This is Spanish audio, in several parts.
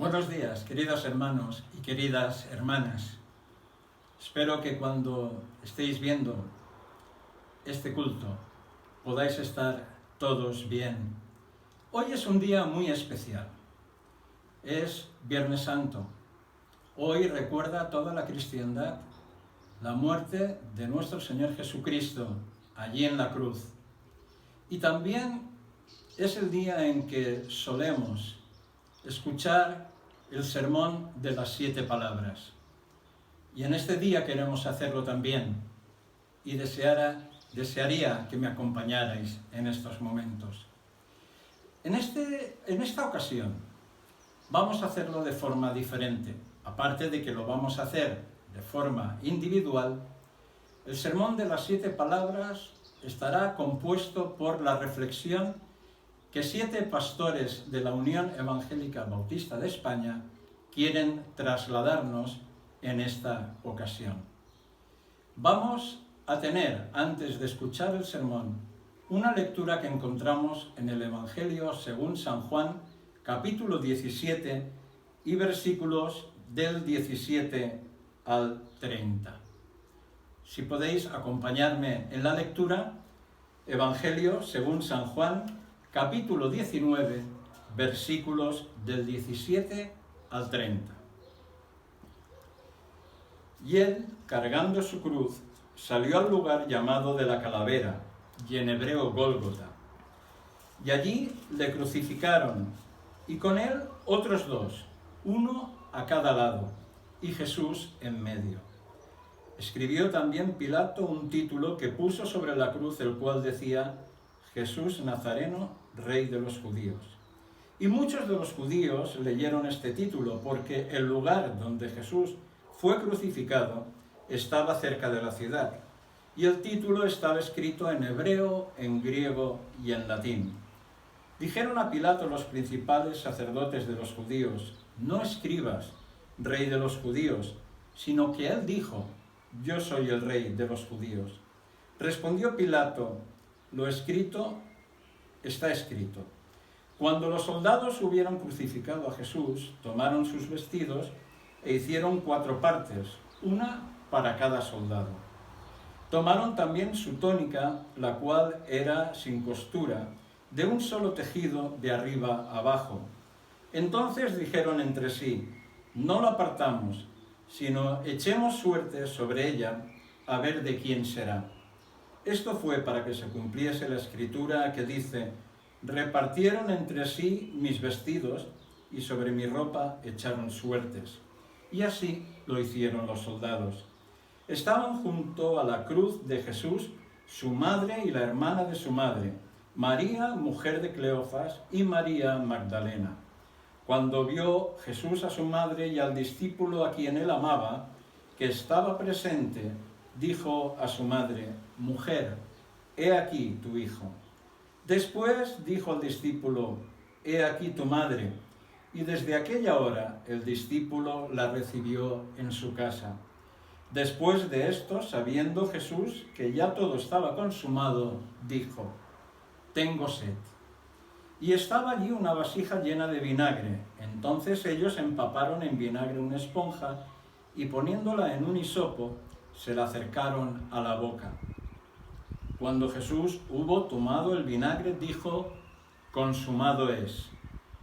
Buenos días, queridos hermanos y queridas hermanas. Espero que cuando estéis viendo este culto podáis estar todos bien. Hoy es un día muy especial. Es Viernes Santo. Hoy recuerda toda la cristiandad la muerte de nuestro Señor Jesucristo allí en la cruz. Y también es el día en que solemos escuchar el sermón de las 7 palabras. Y en este día queremos hacerlo también. Y desearía que me acompañarais en estos momentos. En esta ocasión vamos a hacerlo de forma diferente. Aparte de que lo vamos a hacer de forma individual, el sermón de las 7 palabras estará compuesto por la reflexión que 7 pastores de la Unión Evangélica Bautista de España quieren trasladarnos en esta ocasión. Vamos a tener, antes de escuchar el sermón, una lectura que encontramos en el Evangelio según San Juan, capítulo 17 y versículos del 17 al 30. Si podéis acompañarme en la lectura, Evangelio según San Juan, capítulo 19, versículos del 17 al 30. Y él, cargando su cruz, salió al lugar llamado de la Calavera, y en hebreo Gólgota. Y allí le crucificaron, y con él otros 2, uno a cada lado, y Jesús en medio. Escribió también Pilato un título que puso sobre la cruz, el cual decía: Jesús Nazareno, Rey de los Judíos. Y muchos de los judíos leyeron este título porque el lugar donde Jesús fue crucificado estaba cerca de la ciudad, y el título estaba escrito en hebreo, en griego y en latín. Dijeron a Pilato los principales sacerdotes de los judíos: no escribas, Rey de los Judíos, sino que él dijo: yo soy el Rey de los Judíos. Respondió Pilato: lo escrito está escrito. Cuando los soldados hubieron crucificado a Jesús, tomaron sus vestidos e hicieron 4 partes, una para cada soldado. Tomaron también su túnica, la cual era sin costura, de un solo tejido de arriba abajo. Entonces dijeron entre sí: no la partamos, sino echemos suerte sobre ella, a ver de quién será. Esto fue para que se cumpliese la escritura que dice: repartieron entre sí mis vestidos, y sobre mi ropa echaron suertes. Y así lo hicieron los soldados. Estaban junto a la cruz de Jesús su madre y la hermana de su madre, María, mujer de Cleofas, y María Magdalena. Cuando vio Jesús a su madre y al discípulo a quien él amaba, que estaba presente, dijo a su madre: mujer, he aquí tu hijo. Después dijo al discípulo: he aquí tu madre. Y desde aquella hora el discípulo la recibió en su casa. Después de esto, sabiendo Jesús que ya todo estaba consumado, dijo: tengo sed. Y estaba allí una vasija llena de vinagre. Entonces ellos empaparon en vinagre una esponja y poniéndola en un hisopo, se la acercaron a la boca. Cuando Jesús hubo tomado el vinagre, dijo: consumado es.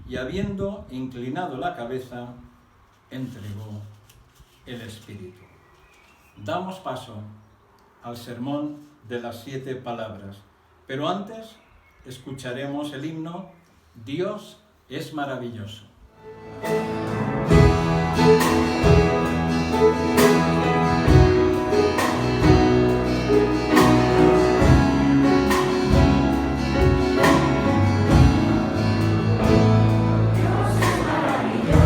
Y habiendo inclinado la cabeza, entregó el Espíritu. Damos paso al sermón de las 7 palabras, pero antes escucharemos el himno Dios es maravilloso. Dios es maravilloso.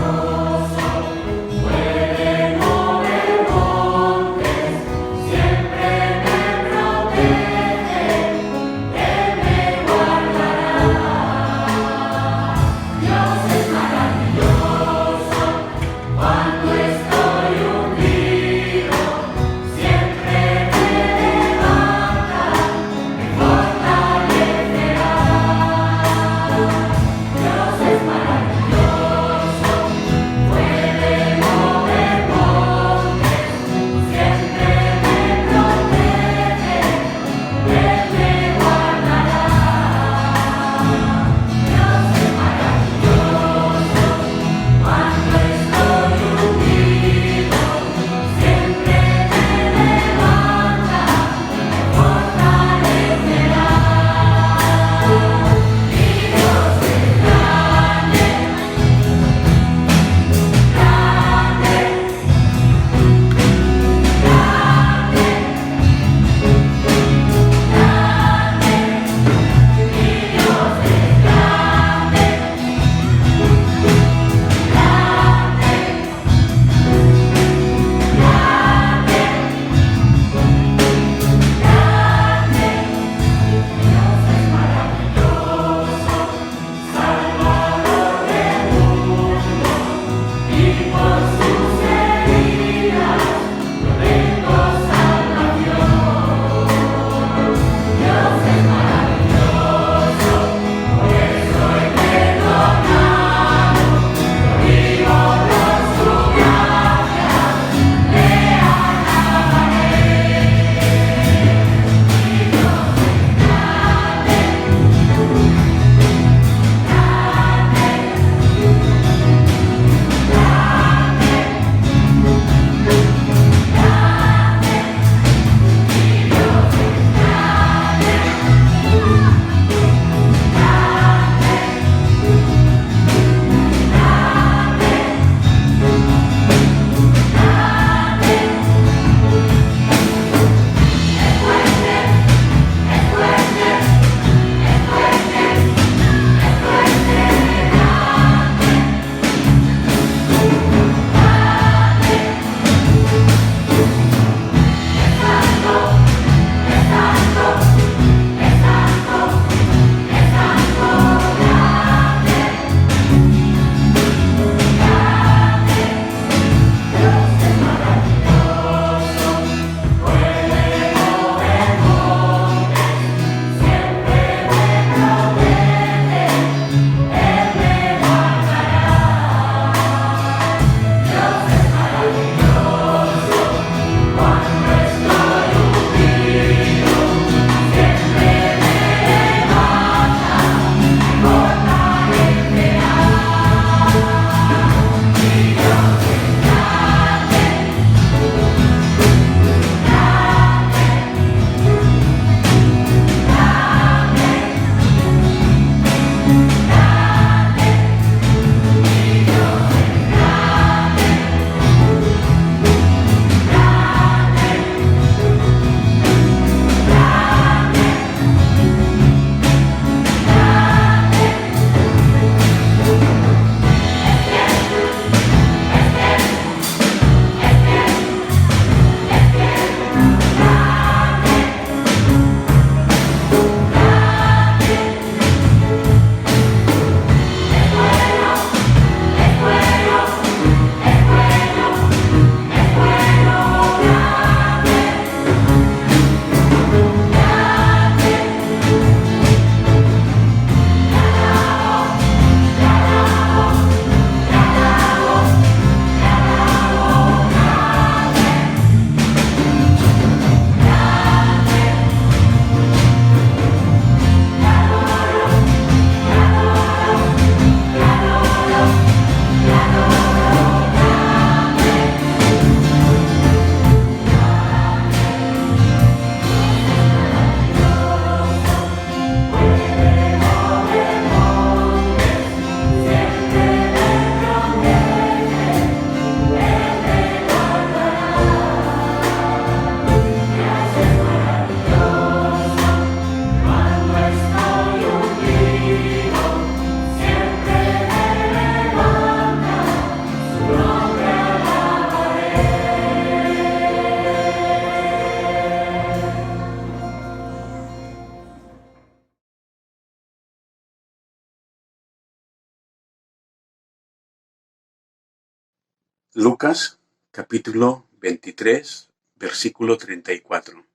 Lucas, capítulo 23, versículo 34.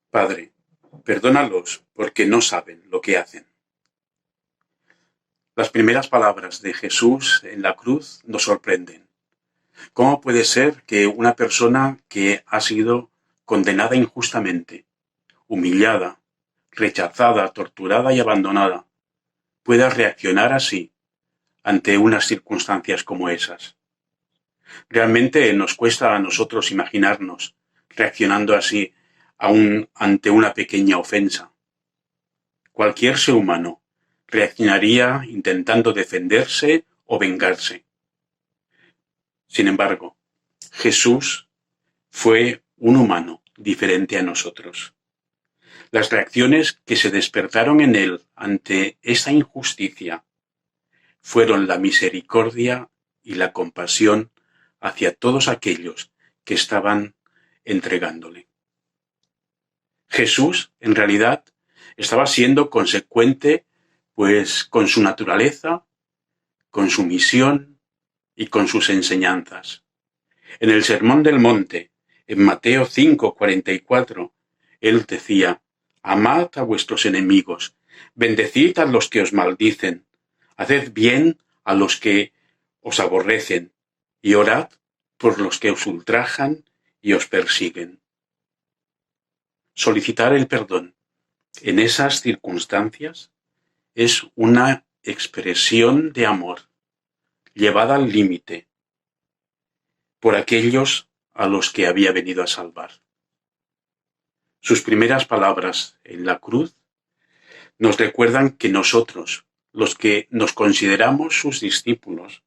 Padre, perdónalos porque no saben lo que hacen. Las primeras palabras de Jesús en la cruz nos sorprenden. ¿Cómo puede ser que una persona que ha sido condenada injustamente, humillada, rechazada, torturada y abandonada, pueda reaccionar así ante unas circunstancias como esas? Realmente nos cuesta a nosotros imaginarnos reaccionando así ante una pequeña ofensa. Cualquier ser humano reaccionaría intentando defenderse o vengarse. Sin embargo, Jesús fue un humano diferente a nosotros. Las reacciones que se despertaron en él ante esa injusticia fueron la misericordia y la compasión hacia todos aquellos que estaban entregándole. Jesús, en realidad, estaba siendo consecuente, pues, con su naturaleza, con su misión y con sus enseñanzas. En el Sermón del Monte, en Mateo 5:44, él decía: amad a vuestros enemigos, bendecid a los que os maldicen, haced bien a los que os aborrecen, y orad por los que os ultrajan y os persiguen. Solicitar el perdón en esas circunstancias es una expresión de amor llevada al límite por aquellos a los que había venido a salvar. Sus primeras palabras en la cruz nos recuerdan que nosotros, los que nos consideramos sus discípulos,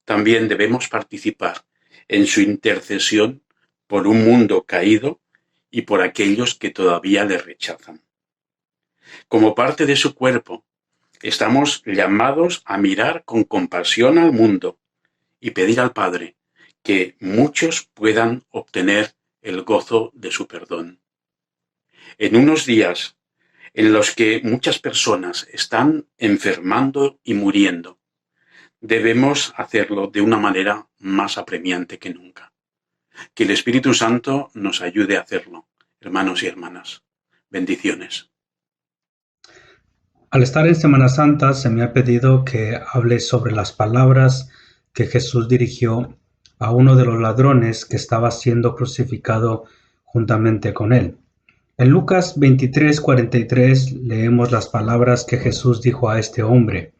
también debemos participar en su intercesión por un mundo caído y por aquellos que todavía le rechazan. Como parte de su cuerpo, estamos llamados a mirar con compasión al mundo y pedir al Padre que muchos puedan obtener el gozo de su perdón. En unos días en los que muchas personas están enfermando y muriendo, debemos hacerlo de una manera más apremiante que nunca. Que el Espíritu Santo nos ayude a hacerlo, hermanos y hermanas. Bendiciones. Al estar en Semana Santa se me ha pedido que hable sobre las palabras que Jesús dirigió a uno de los ladrones que estaba siendo crucificado juntamente con él. En Lucas 23:43 leemos las palabras que Jesús dijo a este hombre: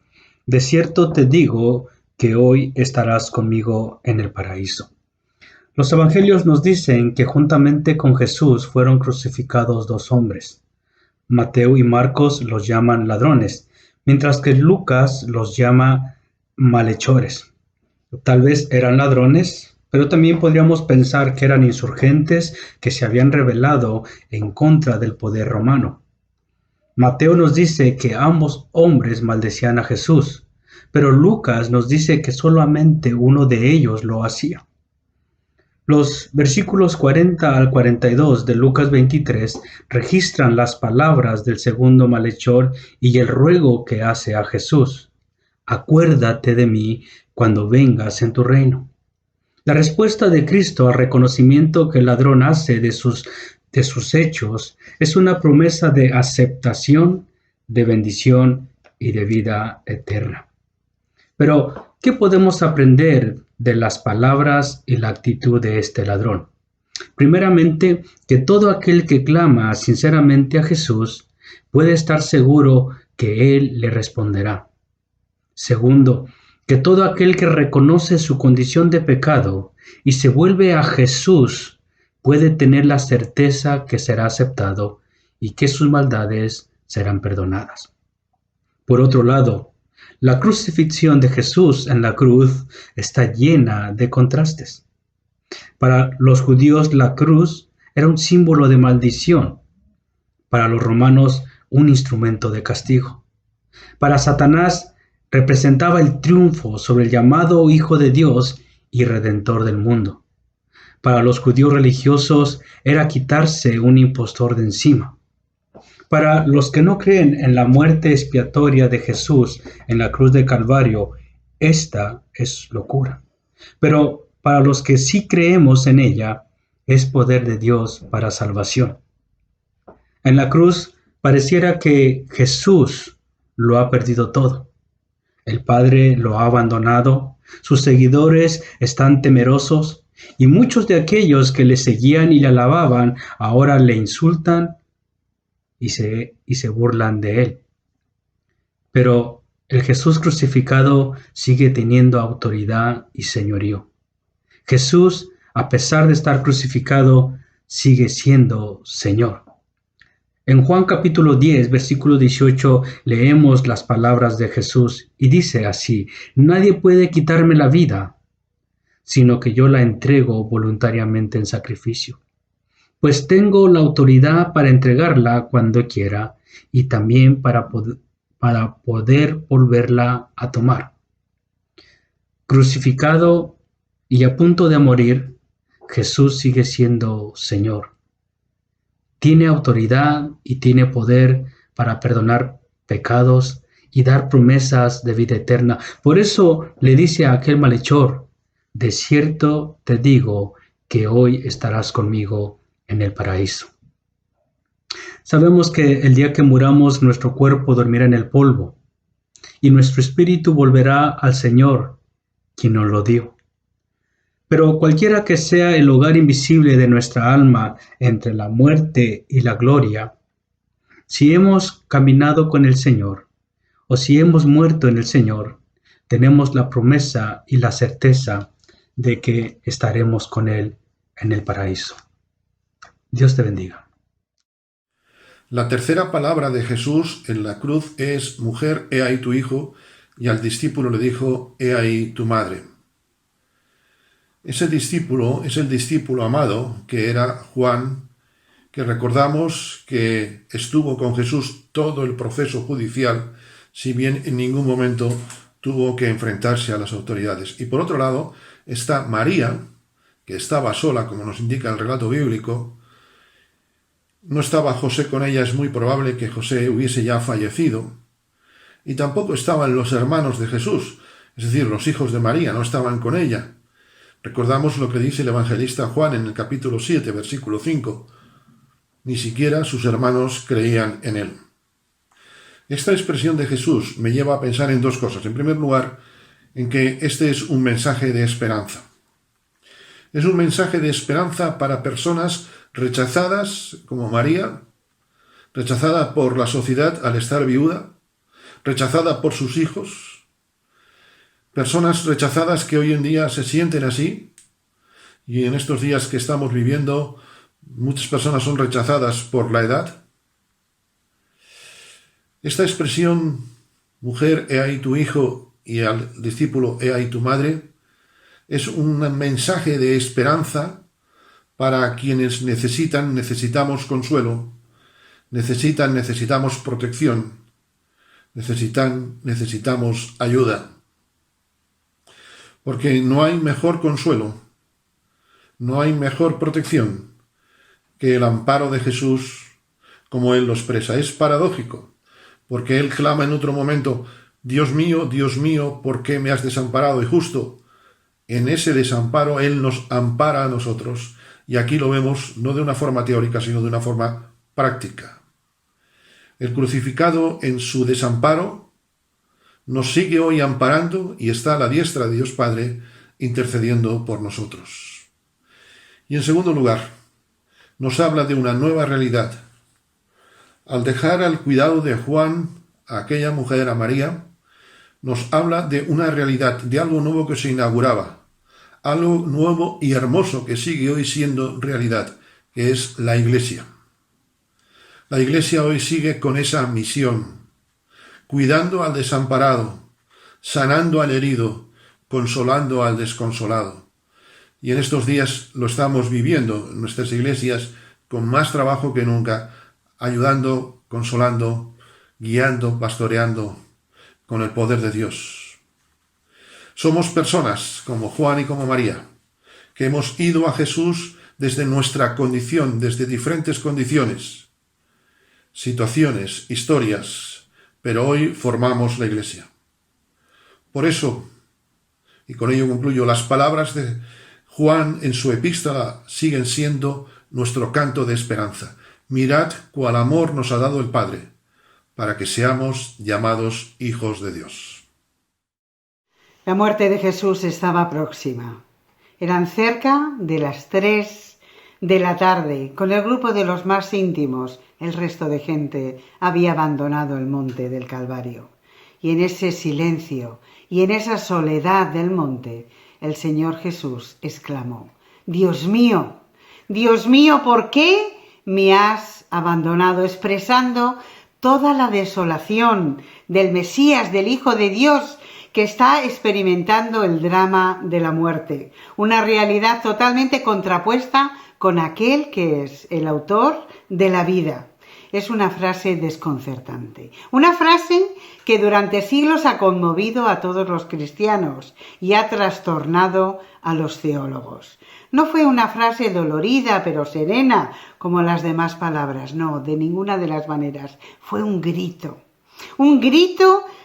de cierto te digo que hoy estarás conmigo en el paraíso. Los evangelios nos dicen que juntamente con Jesús fueron crucificados dos hombres. Mateo y Marcos los llaman ladrones, mientras que Lucas los llama malhechores. Tal vez eran ladrones, pero también podríamos pensar que eran insurgentes que se habían rebelado en contra del poder romano. Mateo nos dice que ambos hombres maldecían a Jesús, pero Lucas nos dice que solamente uno de ellos lo hacía. Los versículos 40 al 42 de Lucas 23 registran las palabras del segundo malhechor y el ruego que hace a Jesús: acuérdate de mí cuando vengas en tu reino. La respuesta de Cristo al reconocimiento que el ladrón hace de sus hechos es una promesa de aceptación, de bendición y de vida eterna. Pero, ¿qué podemos aprender de las palabras y la actitud de este ladrón? Primeramente, que todo aquel que clama sinceramente a Jesús puede estar seguro que Él le responderá. Segundo, que todo aquel que reconoce su condición de pecado y se vuelve a Jesús puede tener la certeza que será aceptado y que sus maldades serán perdonadas. Por otro lado, la crucifixión de Jesús en la cruz está llena de contrastes. Para los judíos, la cruz era un símbolo de maldición. Para los romanos, un instrumento de castigo. Para Satanás, representaba el triunfo sobre el llamado Hijo de Dios y Redentor del mundo. Para los judíos religiosos, era quitarse un impostor de encima. Para los que no creen en la muerte expiatoria de Jesús en la cruz de Calvario, esta es locura. pero para los que sí creemos en ella, es poder de Dios para salvación. En la cruz pareciera que Jesús lo ha perdido todo. El Padre lo ha abandonado, sus seguidores están temerosos y muchos de aquellos que le seguían y le alababan ahora le insultan y se burlan de él. Pero el Jesús crucificado sigue teniendo autoridad y señorío. Jesús, a pesar de estar crucificado, sigue siendo Señor. En Juan capítulo 10, versículo 18, leemos las palabras de Jesús y dice así: nadie puede quitarme la vida, sino que yo la entrego voluntariamente en sacrificio. Pues tengo la autoridad para entregarla cuando quiera y también para poder volverla a tomar. Crucificado y a punto de morir, Jesús sigue siendo Señor. Tiene autoridad y tiene poder para perdonar pecados y dar promesas de vida eterna. Por eso le dice a aquel malhechor: de cierto te digo que hoy estarás conmigo en el paraíso. Sabemos que el día que muramos, nuestro cuerpo dormirá en el polvo y nuestro espíritu volverá al Señor, quien nos lo dio. Pero cualquiera que sea el hogar invisible de nuestra alma entre la muerte y la gloria, si hemos caminado con el Señor o si hemos muerto en el Señor, tenemos la promesa y la certeza de que estaremos con Él en el paraíso. Dios te bendiga. La tercera palabra de Jesús en la cruz es: mujer, he ahí tu hijo, y al discípulo le dijo: he ahí tu madre. Ese discípulo es el discípulo amado, que era Juan, que recordamos que estuvo con Jesús todo el proceso judicial, si bien en ningún momento tuvo que enfrentarse a las autoridades. Y por otro lado está María, que estaba sola, como nos indica el relato bíblico. No estaba José con ella, es muy probable que José hubiese ya fallecido. Y tampoco estaban los hermanos de Jesús, es decir, los hijos de María, no estaban con ella. Recordamos lo que dice el evangelista Juan en el capítulo 7, versículo 5. Ni siquiera sus hermanos creían en él. Esta expresión de Jesús me lleva a pensar en dos cosas. En primer lugar, en que este es un mensaje de esperanza. Es un mensaje de esperanza para personas rechazadas, como María, rechazada por la sociedad al estar viuda, rechazada por sus hijos, personas rechazadas que hoy en día se sienten así, y en estos días que estamos viviendo, muchas personas son rechazadas por la edad. Esta expresión, mujer, he ahí tu hijo, y al discípulo, he ahí tu madre, es un mensaje de esperanza para quienes necesitamos consuelo, necesitamos protección, necesitamos ayuda. Porque no hay mejor consuelo, no hay mejor protección que el amparo de Jesús, como Él lo expresa. Es paradójico, porque Él clama en otro momento: Dios mío, ¿por qué me has desamparado? Y justo en ese desamparo Él nos ampara a nosotros, y aquí lo vemos no de una forma teórica, sino de una forma práctica. El crucificado en su desamparo nos sigue hoy amparando y está a la diestra de Dios Padre intercediendo por nosotros. Y en segundo lugar, nos habla de una nueva realidad. Al dejar al cuidado de Juan a aquella mujer, a María, nos habla de una realidad, de algo nuevo que se inauguraba, algo nuevo y hermoso que sigue hoy siendo realidad, que es la Iglesia. La Iglesia hoy sigue con esa misión, cuidando al desamparado, sanando al herido, consolando al desconsolado. Y en estos días lo estamos viviendo en nuestras iglesias con más trabajo que nunca, ayudando, consolando, guiando, pastoreando con el poder de Dios. Somos personas como Juan y como María, que hemos ido a Jesús desde nuestra condición, desde diferentes condiciones, situaciones, historias, pero hoy formamos la Iglesia. Por eso, Y con ello concluyo, las palabras de Juan en su epístola siguen siendo nuestro canto de esperanza. Mirad cuál amor nos ha dado el Padre, para que seamos llamados hijos de Dios. La muerte de Jesús estaba próxima. Eran cerca de las 3 de la tarde. Con el grupo de los más íntimos, el resto de gente había abandonado el monte del Calvario. Y en ese silencio y en esa soledad del monte, el Señor Jesús exclamó: Dios mío, ¿por qué me has abandonado? Expresando toda la desolación del Mesías, del Hijo de Dios, que está experimentando el drama de la muerte, una realidad totalmente contrapuesta con aquel que es el autor de la vida. Es una frase desconcertante, una frase que durante siglos ha conmovido a todos los cristianos y ha trastornado a los teólogos. No fue una frase dolorida pero serena como las demás palabras, no, de ninguna de las maneras. Fue un grito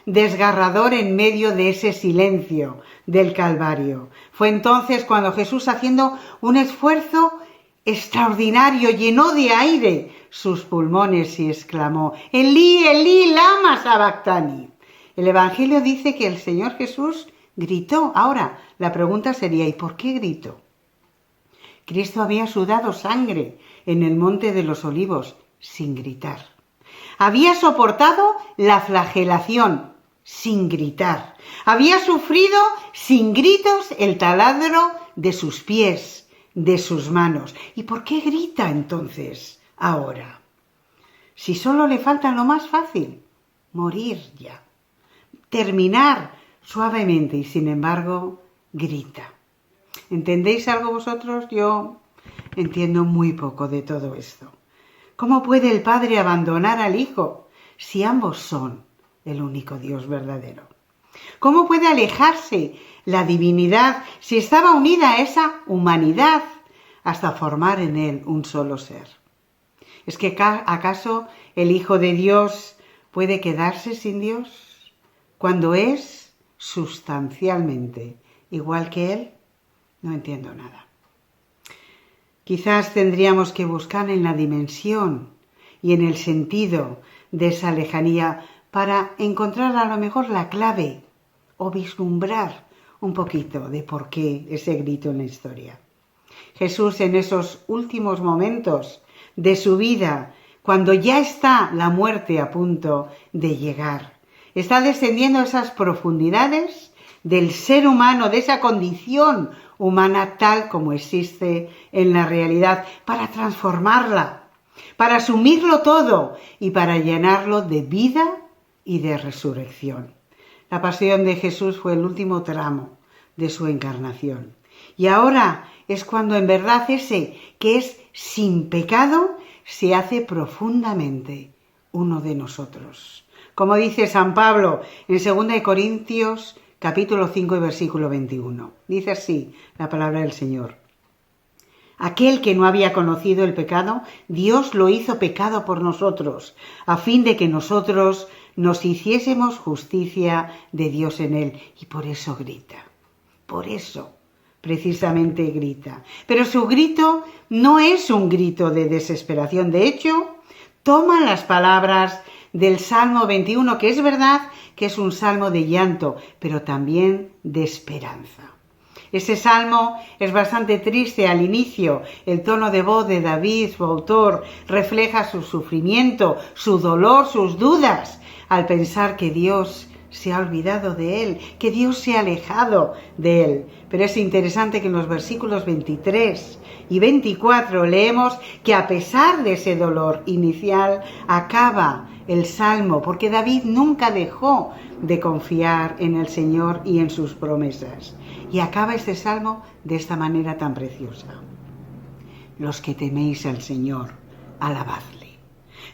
desgarrador en medio de ese silencio del Calvario. Fue entonces cuando Jesús, haciendo un esfuerzo extraordinario, llenó de aire sus pulmones y exclamó: Elí, Elí, lama sabactani. El Evangelio dice que el Señor Jesús gritó. Ahora, la pregunta sería: ¿y por qué gritó? Cristo había sudado sangre en el Monte de los Olivos sin gritar. Había soportado la flagelación sin gritar. Había sufrido sin gritos el taladro de sus pies, de sus manos. ¿Y por qué grita entonces ahora? Si solo le falta lo más fácil, morir ya, terminar suavemente, y sin embargo grita. ¿Entendéis algo vosotros? Yo entiendo muy poco de todo esto. ¿Cómo puede el Padre abandonar al Hijo si ambos son el único Dios verdadero? ¿Cómo puede alejarse la divinidad si estaba unida a esa humanidad hasta formar en él un solo ser? ¿Es que acaso el Hijo de Dios puede quedarse sin Dios cuando es sustancialmente igual que él? No entiendo nada. Quizás tendríamos que buscar en la dimensión y en el sentido de esa lejanía para encontrar a lo mejor la clave o vislumbrar un poquito de por qué ese grito en la historia. Jesús, en esos últimos momentos de su vida, cuando ya está la muerte a punto de llegar, está descendiendo a esas profundidades del ser humano, de esa condición humana tal como existe en la realidad, para transformarla, para asumirlo todo y para llenarlo de vida y de resurrección. La pasión de Jesús fue el último tramo de su encarnación. Y ahora es cuando en verdad ese que es sin pecado se hace profundamente uno de nosotros. Como dice San Pablo en 2 Corintios capítulo 5 y versículo 21. Dice así la palabra del Señor: Aquel que no había conocido el pecado, Dios lo hizo pecado por nosotros, a fin de que nosotros nos hiciésemos justicia de Dios en él. Y por eso grita. Por eso precisamente grita. Pero su grito no es un grito de desesperación. De hecho, toma las palabras del Salmo 21, que es verdad que es un salmo de llanto, pero también de esperanza. Ese salmo es bastante triste al inicio. El tono de voz de David, su autor, refleja su sufrimiento, su dolor, sus dudas, al pensar que Dios se ha olvidado de él, que Dios se ha alejado de él. Pero es interesante que en los versículos 23 y 24 leemos que a pesar de ese dolor inicial, acaba el salmo, porque David nunca dejó de confiar en el Señor y en sus promesas. Y acaba este salmo de esta manera tan preciosa: Los que teméis al Señor, alabadle,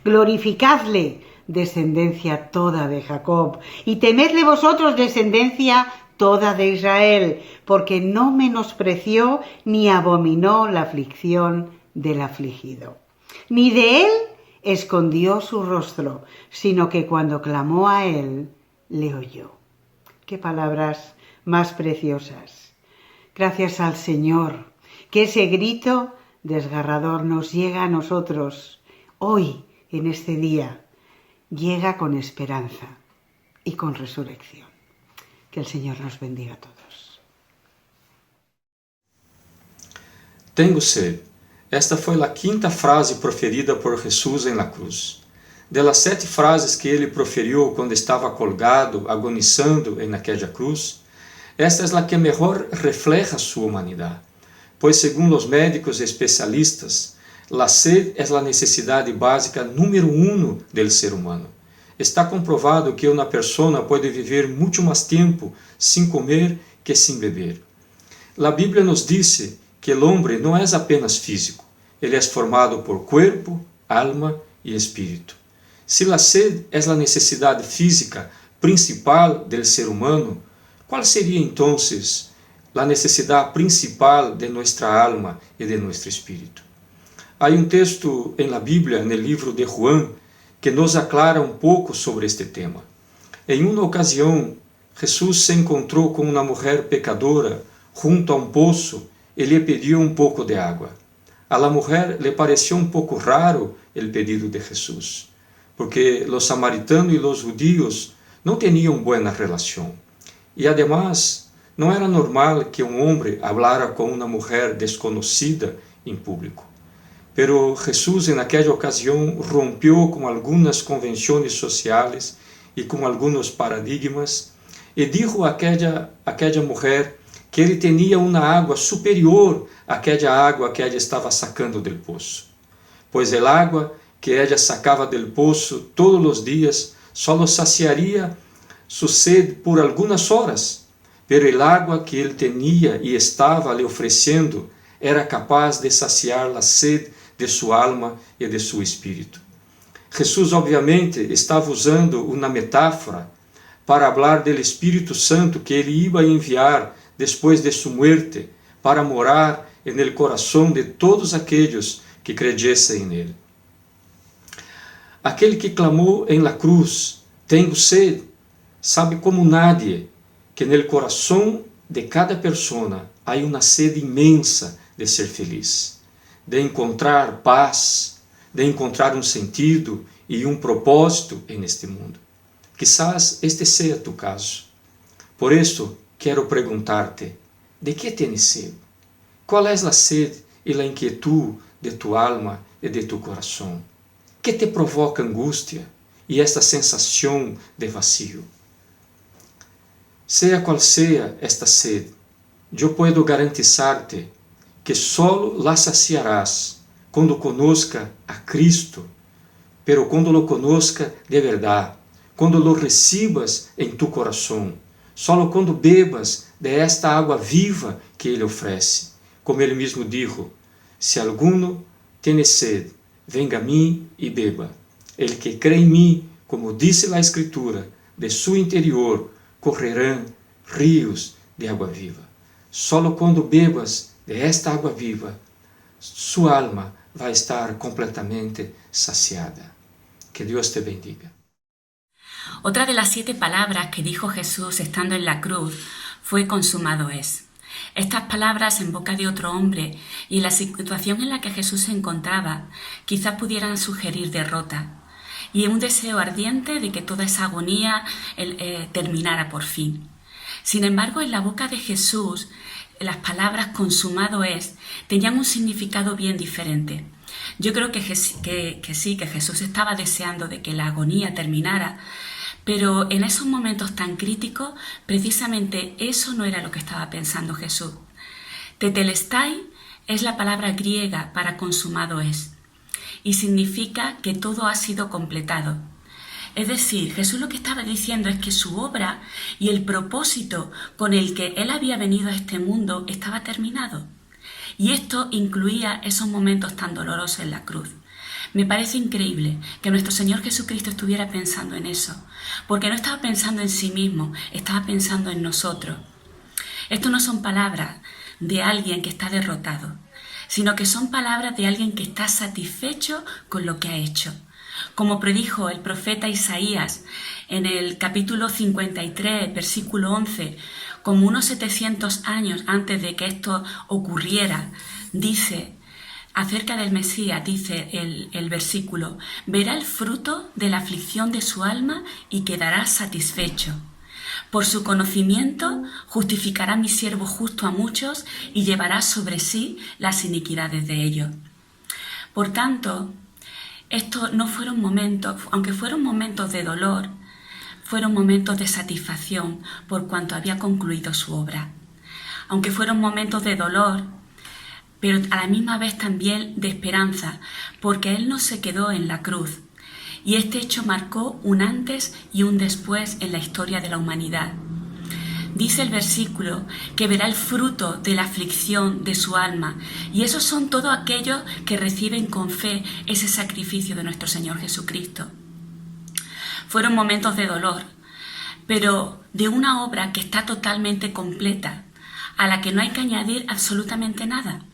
glorificadle, descendencia toda de Jacob, y temedle vosotros, descendencia toda de Israel, porque no menospreció ni abominó la aflicción del afligido, ni de él escondió su rostro, sino que cuando clamó a él, le oyó. Qué palabras más preciosas. Gracias al Señor, que ese grito desgarrador nos llega a nosotros hoy, en este día, llega con esperanza y con resurrección. Que el Señor nos bendiga a todos. Tengo sed. Esta foi a quinta frase proferida por Jesus em la cruz. De las 7 frases que ele proferiu quando estava colgado, agonizando naquela cruz, esta é a que melhor refleja sua humanidade, pois, segundo os médicos especialistas, a sede é a necessidade básica número 1 do ser humano. Está comprovado que uma pessoa pode viver muito mais tempo sem comer que sem beber. A Bíblia nos diz que o homem não é apenas físico, ele é formado por corpo, alma e espírito. Se a sede é a necessidade física principal do ser humano, qual seria então a necessidade principal de nossa alma e de nosso espírito? Há texto em la Bíblia, no livro de Juan, que nos aclara pouco sobre este tema. Em uma ocasião, Jesus se encontrou com uma mulher pecadora junto a poço e lhe pediu pouco de água. A la mulher le pareció pouco raro o pedido de Jesus, porque os samaritanos e os judíos não tinham boa relação. E, además, não era normal que homem hablara com uma mulher desconhecida em público. Pero Jesus, naquela ocasião, rompeu com algumas convenções sociais e com alguns paradigmas e disse àquela mulher que ele tinha uma água superior àquela água que ela estava sacando do poço. Pois a água que ela sacava do poço todos os dias só saciaria sua sede por algumas horas, pero a água que ele tinha e estava lhe oferecendo era capaz de saciar a sede de sua alma e de seu espírito. Jesus, obviamente, estava usando uma metáfora para falar do Espírito Santo que ele ia enviar depois de sua morte para morar no coração de todos aqueles que credessem nele. Aquele que clamou em la cruz, tenho sede, sabe como nadie que no coração de cada pessoa há uma sede imensa de ser feliz, de encontrar paz, de encontrar sentido e propósito neste mundo. Quizás este seja tu caso. Por isso, quero perguntar-te, de que tens sede? Qual é a sede e a inquietude de tu alma e de tu coração? Que te provoca angústia e esta sensação de vazio? Seja qual seja esta sede, eu posso garantizar-te que solo la saciarás quando conozca a Cristo, pero quando lo conozca de verdade, quando lo recibas em tu coração, solo quando bebas de esta água viva que Ele oferece. Como Ele mesmo dijo, se alguno tiene sed, venga a mim e beba. El que crê em mim, como diz a Escritura, de su interior correrão rios de água viva. Solo quando bebas de esta água viva, sua alma vai estar completamente saciada. Que Dios te bendiga. Otra de las 7 palabras que dijo Jesús estando en la cruz fue consumado es. Estas palabras en boca de otro hombre y en la situación en la que Jesús se encontraba quizás pudieran sugerir derrota y un deseo ardiente de que toda esa agonía terminara por fin. Sin embargo, en la boca de Jesús, las palabras consumado es tenían un significado bien diferente. Yo creo que Jesús estaba deseando de que la agonía terminara, pero en esos momentos tan críticos, precisamente eso no era lo que estaba pensando Jesús. Tetelestai es la palabra griega para consumado es, y significa que todo ha sido completado. Es decir, Jesús lo que estaba diciendo es que su obra y el propósito con el que Él había venido a este mundo estaba terminado. Y esto incluía esos momentos tan dolorosos en la cruz. Me parece increíble que nuestro Señor Jesucristo estuviera pensando en eso, porque no estaba pensando en sí mismo, estaba pensando en nosotros. Esto no son palabras de alguien que está derrotado, sino que son palabras de alguien que está satisfecho con lo que ha hecho. Como predijo el profeta Isaías en el capítulo 53, versículo 11, como unos 700 años antes de que esto ocurriera, dice acerca del Mesías, dice el versículo, verá el fruto de la aflicción de su alma y quedará satisfecho. Por su conocimiento justificará mi siervo justo a muchos y llevará sobre sí las iniquidades de ellos. Por tanto, estos no fueron momentos, aunque fueron momentos de dolor, fueron momentos de satisfacción por cuanto había concluido su obra. Aunque fueron momentos de dolor, pero a la misma vez también de esperanza, porque Él no se quedó en la cruz. Y este hecho marcó un antes y un después en la historia de la humanidad. Dice el versículo que verá el fruto de la aflicción de su alma, y esos son todos aquellos que reciben con fe ese sacrificio de nuestro Señor Jesucristo. Fueron momentos de dolor, pero de una obra que está totalmente completa, a la que no hay que añadir absolutamente nada,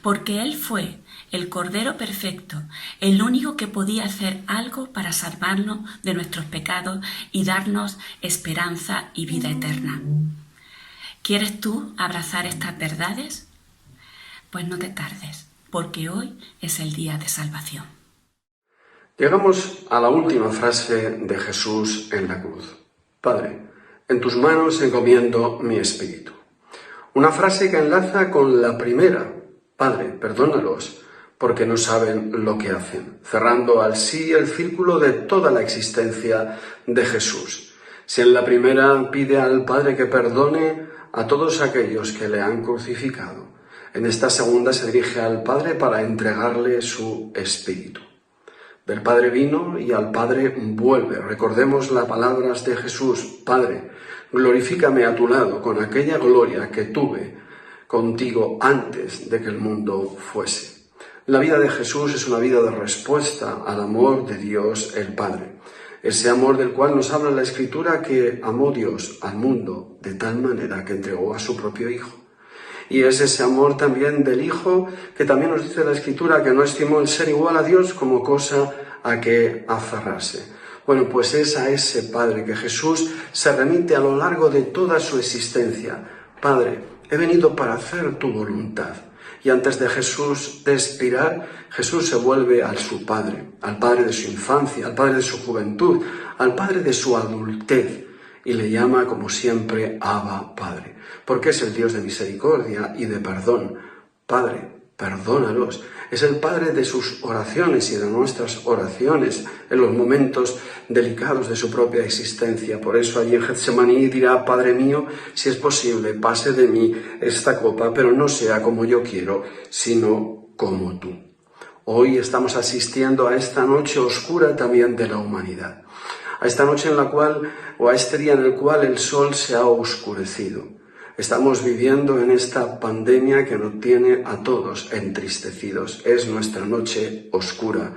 porque Él fue el Cordero perfecto, el único que podía hacer algo para salvarnos de nuestros pecados y darnos esperanza y vida eterna. ¿Quieres tú abrazar estas verdades? Pues no te tardes, porque hoy es el día de salvación. Llegamos a la última frase de Jesús en la cruz. Padre, en tus manos encomiendo mi espíritu. Una frase que enlaza con la primera. Padre, perdónalos, porque no saben lo que hacen, cerrando al sí el círculo de toda la existencia de Jesús. Si en la primera pide al Padre que perdone a todos aquellos que le han crucificado, en esta segunda se dirige al Padre para entregarle su espíritu. Del Padre vino y al Padre vuelve. Recordemos las palabras de Jesús. Padre, glorifícame a tu lado con aquella gloria que tuve contigo antes de que el mundo fuese. La vida de Jesús es una vida de respuesta al amor de Dios el Padre. Ese amor del cual nos habla la Escritura, que amó Dios al mundo de tal manera que entregó a su propio Hijo. Y es ese amor también del Hijo que también nos dice la Escritura que no estimó el ser igual a Dios como cosa a que aferrarse. Bueno, pues es a ese Padre que Jesús se remite a lo largo de toda su existencia. Padre, he venido para hacer tu voluntad. Y antes de Jesús de expirar, Jesús se vuelve a su Padre, al Padre de su infancia, al Padre de su juventud, al Padre de su adultez, y le llama, como siempre, Abba, Padre, porque es el Dios de misericordia y de perdón. Padre, perdónalos. Es el Padre de sus oraciones y de nuestras oraciones en los momentos delicados de su propia existencia. Por eso allí en Getsemaní dirá, Padre mío, si es posible, pase de mí esta copa, pero no sea como yo quiero, sino como tú. Hoy estamos asistiendo a esta noche oscura también de la humanidad. A esta noche en la cual, o a este día en el cual el sol se ha oscurecido. Estamos viviendo en esta pandemia que nos tiene a todos entristecidos. Es nuestra noche oscura,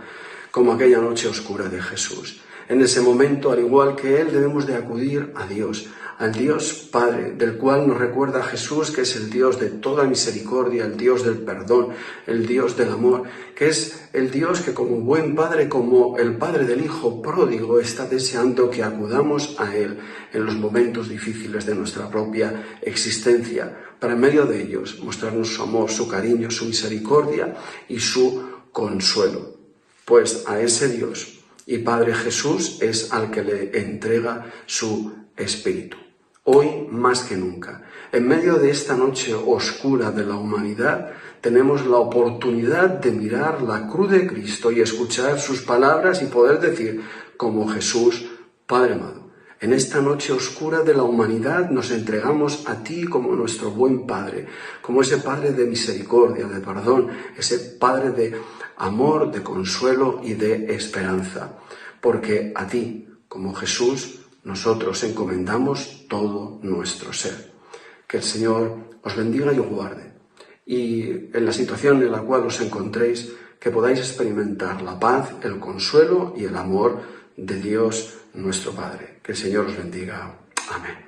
como aquella noche oscura de Jesús. En ese momento, al igual que Él, debemos de acudir a Dios, al Dios Padre, del cual nos recuerda Jesús que es el Dios de toda misericordia, el Dios del perdón, el Dios del amor, que es el Dios que como buen Padre, como el Padre del Hijo pródigo, está deseando que acudamos a Él en los momentos difíciles de nuestra propia existencia, para en medio de ellos mostrarnos su amor, su cariño, su misericordia y su consuelo. Pues a ese Dios y Padre Jesús es al que le entrega su Espíritu. Hoy más que nunca, en medio de esta noche oscura de la humanidad, tenemos la oportunidad de mirar la cruz de Cristo y escuchar sus palabras y poder decir, como Jesús, Padre amado, en esta noche oscura de la humanidad nos entregamos a ti como nuestro buen Padre, como ese Padre de misericordia, de perdón, ese Padre de amor, de consuelo y de esperanza, porque a ti, como Jesús, nosotros encomendamos todo nuestro ser. Que el Señor os bendiga y os guarde. Y en la situación en la cual os encontréis, que podáis experimentar la paz, el consuelo y el amor de Dios nuestro Padre. Que el Señor os bendiga. Amén.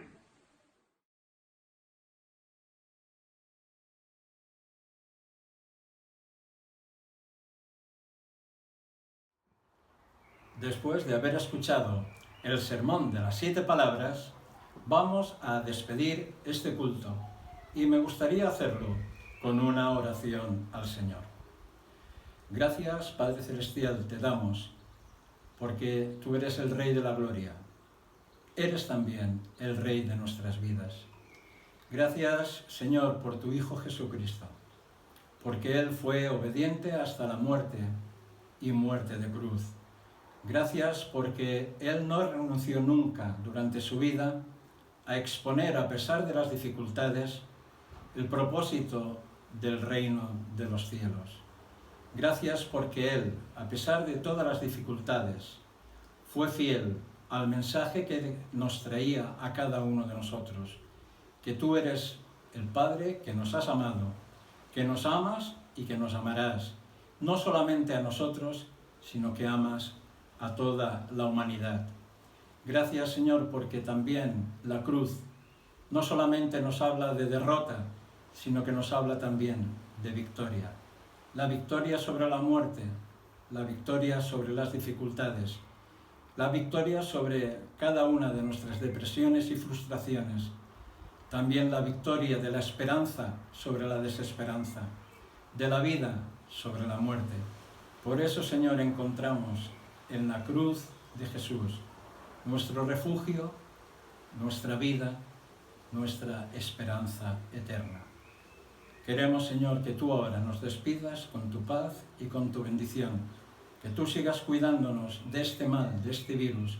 Después de haber escuchado el sermón de las 7 palabras, vamos a despedir este culto y me gustaría hacerlo con una oración al Señor. Gracias, Padre Celestial, te damos, porque tú eres el Rey de la Gloria. Eres también el Rey de nuestras vidas. Gracias, Señor, por tu Hijo Jesucristo, porque Él fue obediente hasta la muerte y muerte de cruz. Gracias porque Él no renunció nunca durante su vida a exponer, a pesar de las dificultades, el propósito del reino de los cielos. Gracias porque Él, a pesar de todas las dificultades, fue fiel al mensaje que nos traía a cada uno de nosotros, que tú eres el Padre que nos has amado, que nos amas y que nos amarás, no solamente a nosotros, sino que amas a toda la humanidad. Gracias, Señor, porque también la cruz no solamente nos habla de derrota, sino que nos habla también de victoria. La victoria sobre la muerte, la victoria sobre las dificultades, la victoria sobre cada una de nuestras depresiones y frustraciones, también la victoria de la esperanza sobre la desesperanza, de la vida sobre la muerte. Por eso, Señor, encontramos en la cruz de Jesús nuestro refugio, nuestra vida, nuestra esperanza eterna. Queremos, Señor, que tú ahora nos despidas con tu paz y con tu bendición, que tú sigas cuidándonos de este mal, de este virus,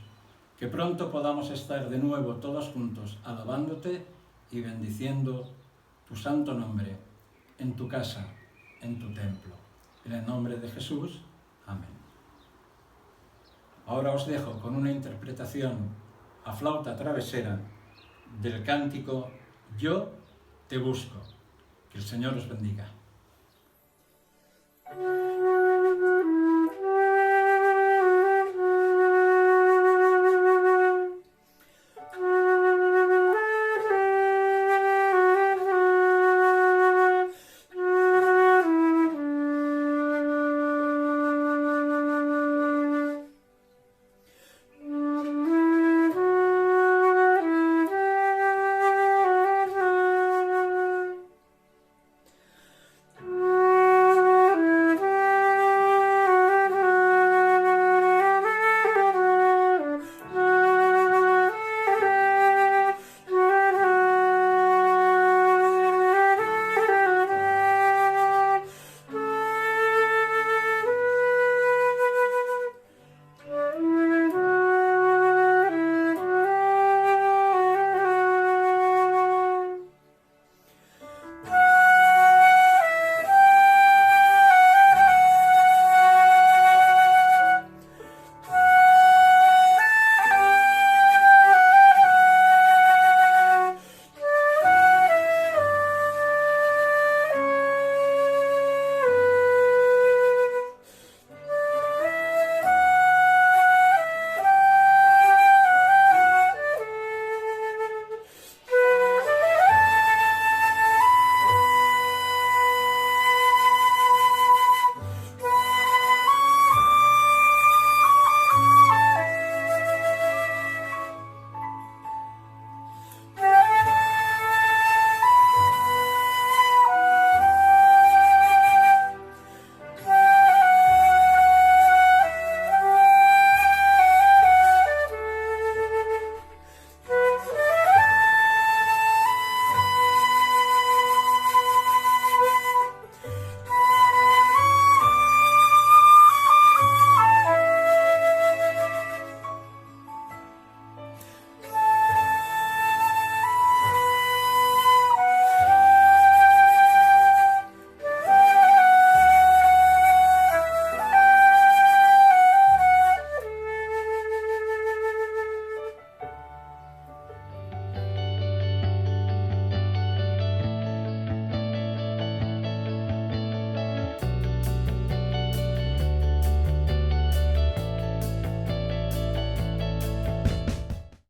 que pronto podamos estar de nuevo todos juntos alabándote y bendiciendo tu santo nombre en tu casa, en tu templo. En el nombre de Jesús, amén. Ahora os dejo con una interpretación a flauta travesera del cántico Yo te busco. Que el Señor os bendiga.